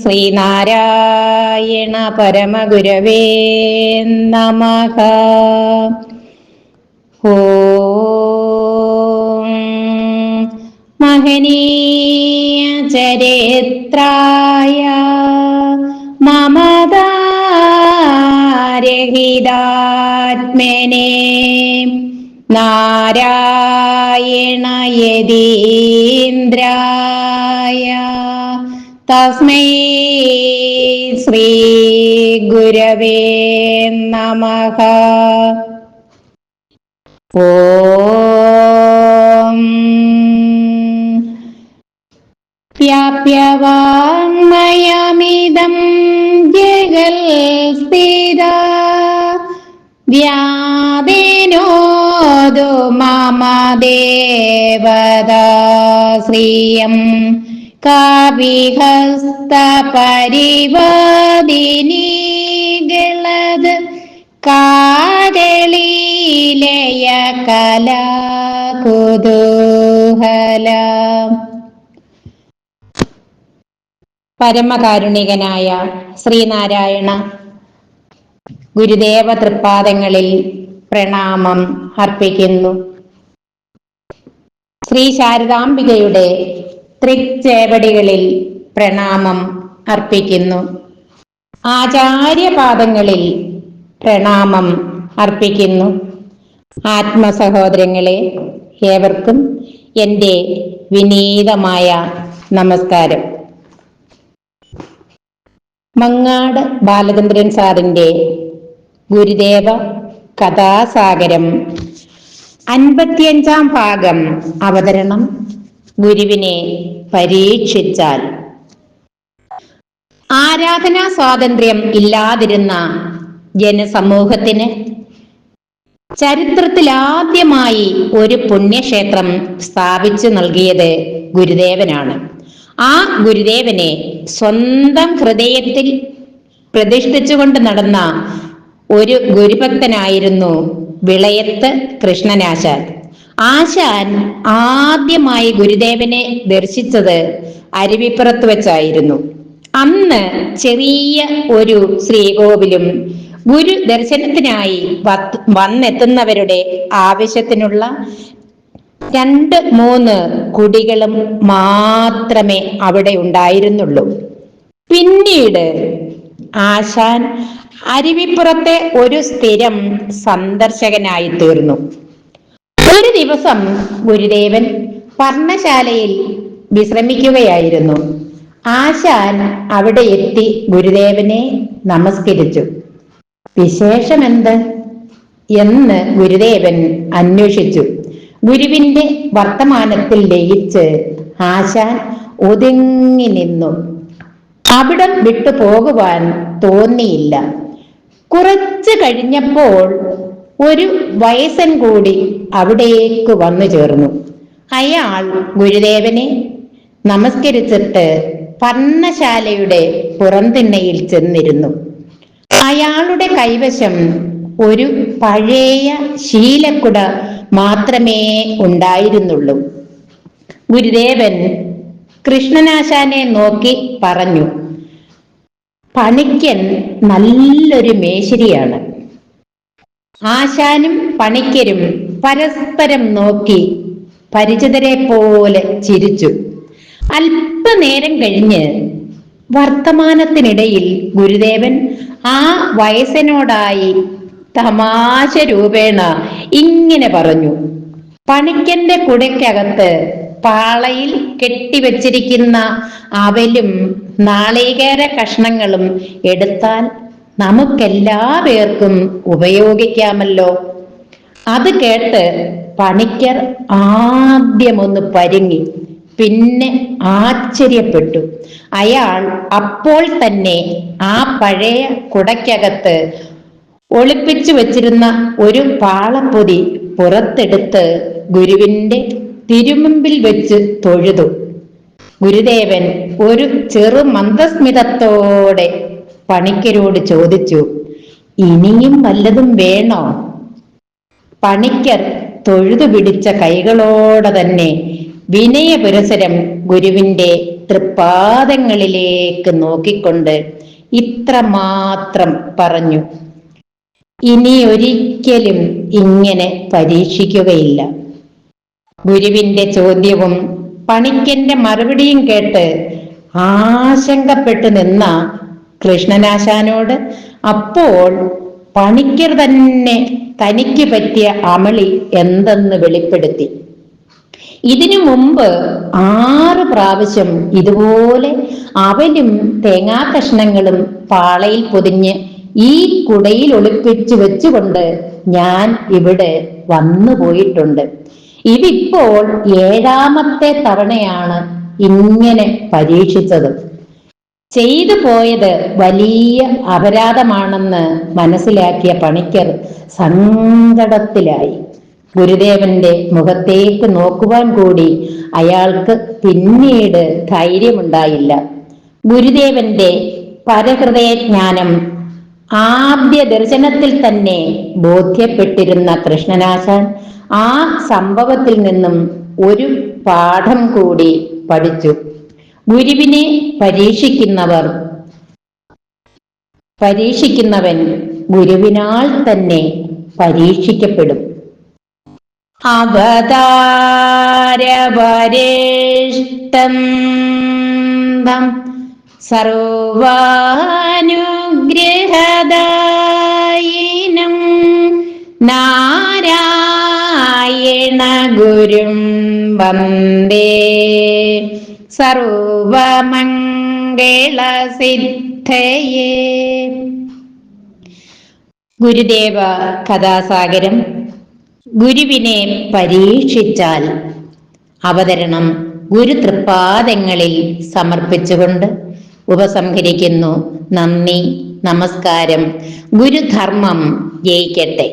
ശ്രീനാരായണ പരമഗുരവേ നമഃ. ഓം മഹനീയ ചരിത്രായ മമതാരഹിതാത്മനെ നാരായണ യതീന്ദ്രായ തസ്മൈ ശ്രീ ഗുരവേ നമഃ. ഓം വ്യാപ്യവാങ്മയമിദം ജഗൽ സ്ഥിത വ്യാദേനോദു മമ ദേവതാ ശ്രിയം കാവിഹസ്ത പരിവദിനി ഗളത് കാരളീലയ കലാകുതൂഹല. പരമകാരുണികനായ ശ്രീനാരായണ ഗുരുദേവ തൃപ്പാദങ്ങളിൽ പ്രണാമം അർപ്പിക്കുന്നു. ശ്രീ ശാരദാംബികയുടെ തൃച്ചേവടികളിൽ പ്രണാമം അർപ്പിക്കുന്നു. ആചാര്യപാദങ്ങളിൽ പ്രണാമം അർപ്പിക്കുന്നു. ആത്മസഹോദരങ്ങളെ, ഏവർക്കും എൻ്റെ വിനീതമായ നമസ്കാരം. മങ്ങാട് ബാലചന്ദ്രൻ സാറിൻ്റെ ഗുരുദേവ കഥാസാഗരം 55-ാം ഭാഗം അവതരണം ഗുരുവിനെ പരീക്ഷിച്ചാൽ. ആരാധനാ സ്വാതന്ത്ര്യം ഇല്ലാതിരുന്ന ജനസമൂഹത്തിന് ചരിത്രത്തിലാദ്യമായി ഒരു പുണ്യക്ഷേത്രം സ്ഥാപിച്ചു നൽകിയത് ഗുരുദേവനാണ്. ആ ഗുരുദേവനെ സ്വന്തം ഹൃദയത്തിൽ പ്രതിഷ്ഠിച്ചുകൊണ്ട് നടന്ന ഒരു ഗുരുഭക്തനായിരുന്നു വിളയത്ത് കൃഷ്ണനാശാൻ. ആശാൻ ആദ്യമായി ഗുരുദേവനെ ദർശിച്ചത് അരുവിപ്പുറത്ത് വെച്ചായിരുന്നു. അന്ന് ചെറിയ ഒരു ശ്രീകോവിലും ഗുരു ദർശനത്തിനായി വന്നെത്തുന്നവരുടെ ആവശ്യത്തിനുള്ള 2-3 കുടികളും മാത്രമേ അവിടെ ഉണ്ടായിരുന്നുള്ളൂ. പിന്നീട് ആശാൻ അരുവിപ്പുറത്തെ ഒരു സ്ഥിരം സന്ദർശകനായി തീർന്നു. ഒരു ദിവസം ഗുരുദേവൻ പർണശാലയിൽ വിശ്രമിക്കുകയായിരുന്നു. ആശാൻ അവിടെ എത്തി ഗുരുദേവനെ നമസ്കരിച്ചു. വിശേഷമെന്ത് എന്ന് ഗുരുദേവൻ അന്വേഷിച്ചു. ഗുരുവിന്റെ വർത്തമാനത്തിൽ ലയിച്ച് ആശാൻ ഒതുങ്ങി നിന്നു. അവിടം വിട്ടു പോകുവാൻ തോന്നിയില്ല. കുറച്ചു കഴിഞ്ഞപ്പോൾ ഒരു വയസ്സൻ കൂടി അവിടേക്ക് വന്നു ചേർന്നു. അയാൾ ഗുരുദേവനെ നമസ്കരിച്ചിട്ട് പർണശാലയുടെ പുറംതിണ്ണയിൽ ചെന്നിരുന്നു. അയാളുടെ കൈവശം ഒരു പഴയ ശീലക്കുട മാത്രമേ ഉണ്ടായിരുന്നുള്ളൂ. ഗുരുദേവൻ കൃഷ്ണനാശാനെ നോക്കി പറഞ്ഞു, പണിക്കൻ നല്ലൊരു മേശരിയാണ്. ആശാനും പണിക്കരും പരസ്പരം നോക്കി പരിചിതരെ പോലെ ചിരിച്ചു. അല്പനേരം കഴിഞ്ഞ് വർത്തമാനത്തിനിടയിൽ ഗുരുദേവൻ ആ വയസ്സനോടായി തമാശ രൂപേണ ഇങ്ങനെ പറഞ്ഞു, പണിക്കന്റെ കുടയ്ക്കകത്ത് പാളയിൽ കെട്ടിവെച്ചിരിക്കുന്ന അവലും നാളികേര കഷ്ണങ്ങളും എടുത്താൽ നമുക്കെല്ലാ പേർക്കും ഉപയോഗിക്കാമല്ലോ. അത് കേട്ട് പണിക്കർ ആദ്യമൊന്ന് പരുങ്ങി, പിന്നെ ആശ്ചര്യപ്പെട്ടു. അയാൾ അപ്പോൾ തന്നെ ആ പഴയ കുടയ്ക്കകത്ത് ഒളിപ്പിച്ചു വച്ചിരുന്ന ഒരു പാളപ്പൊതി പുറത്തെടുത്ത് ഗുരുവിന്റെ തിരുമുമ്പിൽ വെച്ച് തൊഴുതു. ഗുരുദേവൻ ഒരു ചെറു മന്ദസ്മിതത്തോടെ പണിക്കരോട് ചോദിച്ചു, ഇനിയും വല്ലതും വേണോ? പണിക്കർ തൊഴുതു പിടിച്ച കൈകളോടെ തന്നെ വിനയപുരസരം ഗുരുവിന്റെ തൃപ്പാദങ്ങളിലേക്ക് നോക്കിക്കൊണ്ട് ഇത്രമാത്രം പറഞ്ഞു: ഇനി ഒരിക്കലും ഇങ്ങനെ പരീക്ഷിക്കുകയില്ല. ഗുരുവിന്റെ ചോദ്യവും പണിക്കന്റെ മറുപടിയും കേട്ട് ആശങ്കപ്പെട്ടു നിന്ന കൃഷ്ണനാശാനോട് അപ്പോൾ പണിക്കർ തന്നെ തനിക്ക് പറ്റിയ അമളി എന്തെന്ന് വെളിപ്പെടുത്തി. ഇതിനു മുമ്പ് 6 പ്രാവശ്യം ഇതുപോലെ അവലും തേങ്ങാ കഷ്ണങ്ങളും പാളയിൽ പൊതിഞ്ഞ് ഈ കുടയിൽ ഒളിപ്പിച്ചു വെച്ചുകൊണ്ട് ഞാൻ ഇവിടെ വന്നു പോയിട്ടുണ്ട്. ഇതിപ്പോൾ 7ാമത്തെ തവണയാണ് ഇങ്ങനെ പരീക്ഷിച്ചത്. ചെയ്തു പോയത് വലിയ അപരാധമാണെന്ന് മനസ്സിലാക്കിയ പണിക്കർ സങ്കടത്തിലായി. ഗുരുദേവന്റെ മുഖത്തേക്ക് നോക്കുവാൻ കൂടി അയാൾക്ക് പിന്നീട് ധൈര്യമുണ്ടായില്ല. ഗുരുദേവന്റെ പരഹൃദയജ്ഞാനം ആദ്യ ദർശനത്തിൽ തന്നെ ബോധ്യപ്പെട്ടിരുന്ന കൃഷ്ണനാശാൻ ആ സംഭവത്തിൽ നിന്നും ഒരു പാഠം കൂടി പഠിച്ചു. ഗുരുവിനെ പരീക്ഷിക്കുന്നവൻ ഗുരുവിനാൽ തന്നെ പരീക്ഷിക്കപ്പെടും. അവതാരവരേഷ്ടം സർവാനുഗ്രഹദായിനം നാരായണ ഗുരും വന്ദേ സർവമംഗളസിദ്ധയേ. ഗുരുദേവ കഥാസാഗരം. ഗുരുവിനെ പരീക്ഷിച്ചാൽ അവതരണം ഗുരു തൃപ്പാദങ്ങളിൽ സമർപ്പിച്ചുകൊണ്ട് ഉപസംഹരിക്കുന്നു. നന്ദി, നമസ്കാരം. ഗുരുധർമ്മം ജയിക്കട്ടെ.